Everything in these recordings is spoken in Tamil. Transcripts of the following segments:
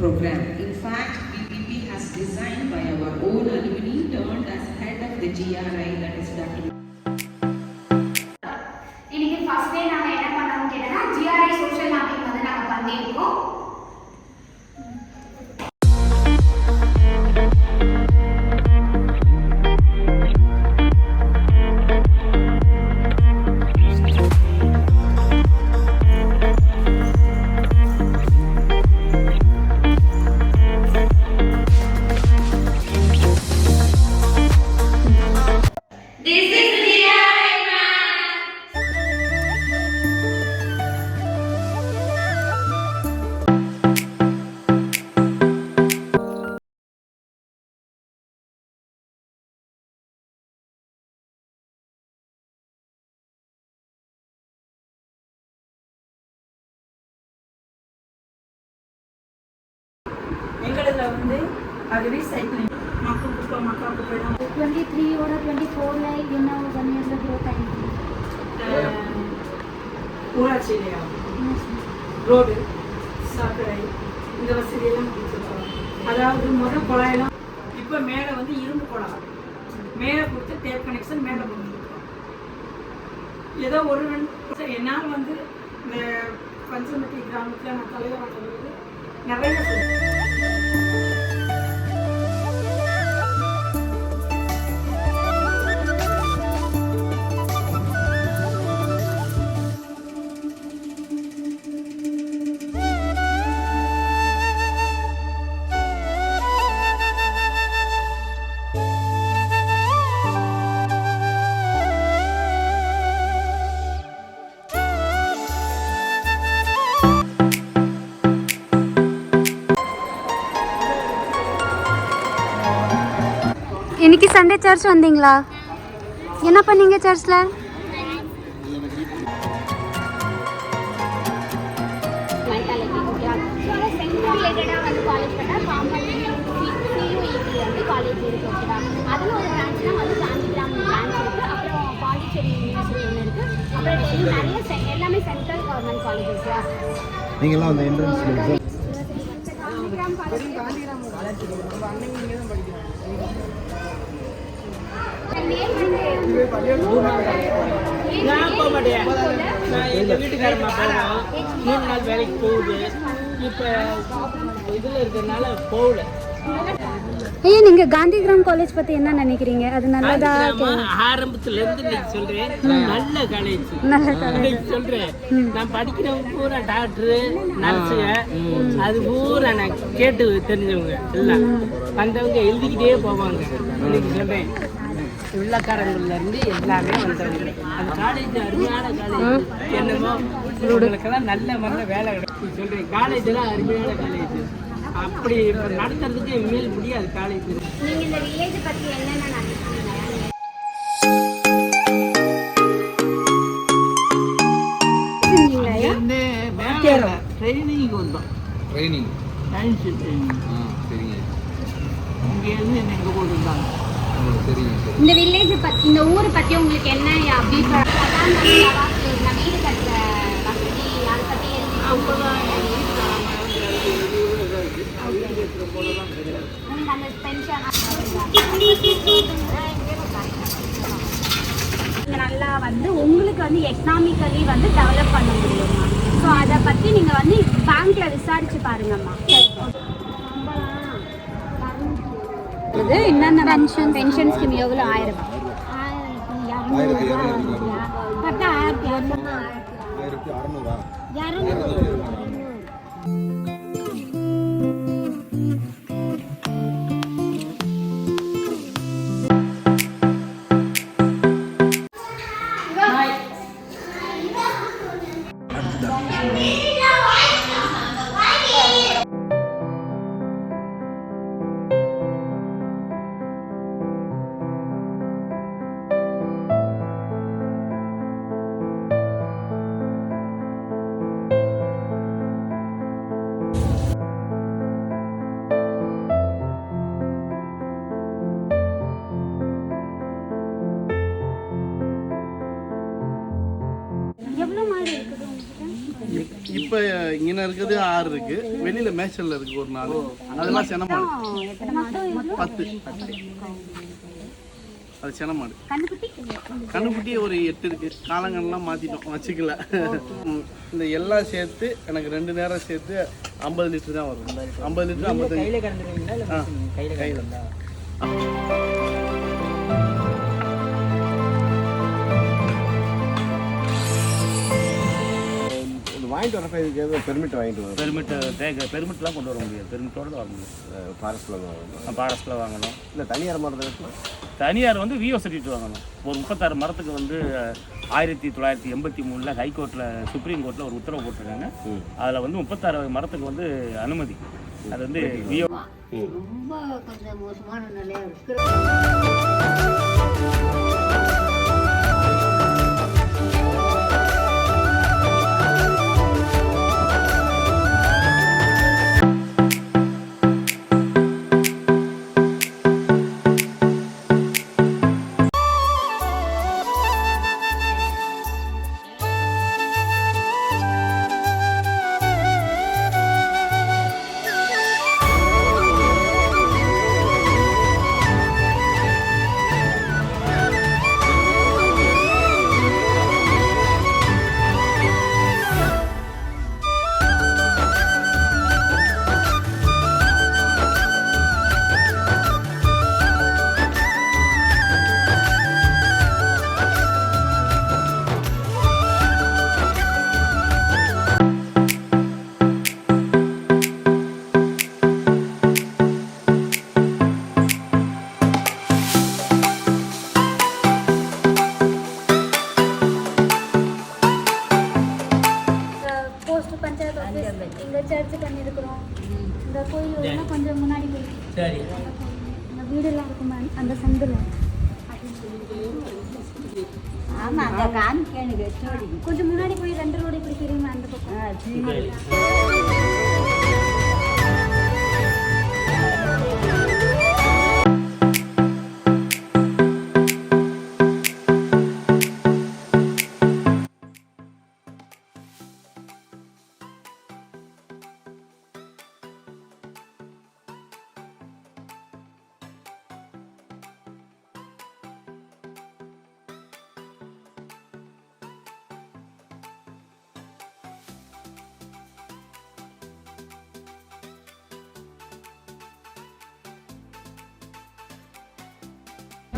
program. In fact, PPP has designed by our own alumni turned as head of the GRI, that is Dr. இன்னைக்கு ஃபர்ஸ்ட் டே நாம என்ன பண்ணோம்னு கேட்டா GRI சோஷியல் மேப்பிங் வந்து நாம பண்ணிருக்கோம். எங்களதுல வந்து அது ரீசைக்ளிங் மக்கள் குப்பை மக்கா குப்பை 23 ஓட 24 ல என்ன 1 இயர்ல growth ஆயிருக்கு. ஊராட்சியிலையா ரோடு சாக்கடை இந்த வசதியெல்லாம் கொடுத்துருக்கோம். அதாவது முதல் குழாயெல்லாம் இப்போ மேலே வந்து இரும்பு குழாய் மேலே கொடுத்து டேப் கனெக்ஷன் மேலே கொடுத்துருக்கோம். ஏதோ ஒரு என்னால் வந்து இந்த பஞ்சமட்டி கிராமத்தில் நான் தலைவராக சொல்லுவது நிறைய இன்னைக்கு சண்டே சர்ச் வந்தீங்களா? என்ன பண்ணீங்க சர்ச்சில்? ரிலேட்டடாக வந்து காலேஜ் பண்ணால் காமன் CUET வந்து காலேஜ் இருக்குது. ஓகேவா? அதில் ஒரு பிரான்ச்னா வந்து காந்திகிராம் பிரான்ச் இருக்குது. அப்புறம் பாண்டிச்சேரி யூனிவர்சிட்டி ஒன்று இருக்குது. அப்புறம் டெல்லி நிறைய எல்லாமே சென்ட்ரல் கவர்மெண்ட் காலேஜஸ். நீங்களாம் அந்த என்ட்ரன்ஸ் காந்திகிராம் நான் போக மாட்டேன். நான் எங்கள் வீட்டுக்காரம்மா போவோம். 3 நாள் வேலைக்கு போகுது. இப்போ இதில் இருக்கிறதுனால போகல. ஐயா, நீங்க காந்திகிராம் காலேஜ் பத்தி என்ன நினைக்கிறீங்க? அது நல்லதா? ஆரம்பத்துல இருந்து நீங்க சொல்றேன் நல்ல காலேஜ் சொல்றேன். நான் படிக்கிறவங்க பூரா டாக்டரு நர்ஸுங்க அது பூரா நான் கேட்டு தெரிஞ்சவங்க எல்லாம் வந்தவங்க எழுதிக்கிட்டே போவாங்க. இன்னைக்கு சொல்றேன் உள்ளக்காரங்கள்ல இருந்து எல்லாமே வந்தவங்க. அந்த காலேஜ் அருமையான காலேஜ். என்னமோ உங்களுக்கெல்லாம் நல்ல வேலை கிடைக்கும் சொல்றேன். காலேஜ் எல்லாம் அருமையான காலேஜ். அப்படி நடத்துறதுக்கு இனிமேல் முடியாது காலேஜ். நீங்க இந்த வில்லேஜ் பத்தி என்னென்ன நினைக்கிறீங்க? ட்ரைனிங் வந்தோம். Training science training. சரிங்க. இங்கேருந்து எங்கே போட்டுருந்தாங்க. சரிங்க. இந்த வில்லேஜ் பத்தி இந்த ஊரை பத்தி உங்களுக்கு என்ன அபிப்பிராயம்? வீடு கட்டுற வசதி அதை பத்தி நல்லா வந்து உங்களுக்கு வந்து எக்கனாமிக்கலி வந்து டெவலப் பண்ண முடியுமா? ஸோ அதை பற்றி நீங்கள் வந்து பேங்க்ல விசாரிச்சு பாருங்கம்மா. இது என்னென்ன பென்ஷன் ஸ்கீம் எவ்வளோ? 1000 இப்போ இங்கே இருக்கிறது 6 இருக்கு, வெளியில மேய்ச்சல்ல இருக்கு ஒரு 4. அதெல்லாம் சென மாடு. 10. அது சென மாடு. கண்ணுக்குட்டி ஒரு 8 இருக்கு. காலங்கள்லாம் மாத்திட்டோம், வச்சுக்கல. இந்த எல்லாம் சேர்த்து எனக்கு 2 நேரம் சேர்த்து 50 லிட்டர் தான் வரும். 50 லிட்டர் 55. கையில கடந்துருவீங்களா இல்ல கையில இருந்தா? வாங்கிட்டு வரப்ப இதுக்கு எதுவும் பெர்மிட் வாங்கிட்டு வரும். பெர்மிட்லாம் கொண்டு வர முடியாது. பெர்மிட்டோடு வர முடியாது. ஃபாரஸ்ட்டில் வாங்கணும். ஃபாரஸ்ட்டில் வாங்கணும். இல்லை தனியார் மரத்தில் தனியார் வந்து விஓ சர்டிஃபிகேட் வாங்கணும். ஒரு 36 மரத்துக்கு வந்து 1983 ஹைகோர்ட்டில் சுப்ரீம் கோர்ட்டில் ஒரு உத்தரவு போட்டிருக்காங்க. அதில் வந்து 36 மரத்துக்கு வந்து அனுமதி. அது வந்து விஓ. ரொம்ப கொஞ்சம் மோசமான நிலையா இருக்கு. எங்க சர்ச் பண்ணியிருக்கிறோம். இந்த கோயில் கொஞ்சம் முன்னாடி போய் சரி இந்த வீடெல்லாம் இருக்கும் அந்த சந்தில். ஆமா, அந்த காமிக்கேனுக்கு கொஞ்சம் முன்னாடி போய் 2 ரோடு இப்படி தெரியுமா அந்த பக்கம்.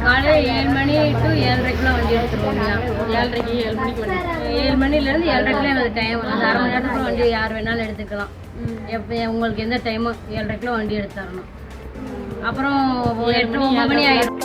காலையில் 7 மணி டு 7:30 வண்டி எடுத்துருவோம். 7 மணிக்கு வண்டி. 7 மணிலேருந்து 7:30 எனக்கு டைம். அந்த அரை மணி நேரத்துக்குள்ள வண்டி யார் வேணாலும் எடுத்துக்கலாம். எப்போ உங்களுக்கு எந்த டைமு 7:30 வண்டி எடுத்து தரணும். அப்புறம் 8 9 மணி ஆகிடும்.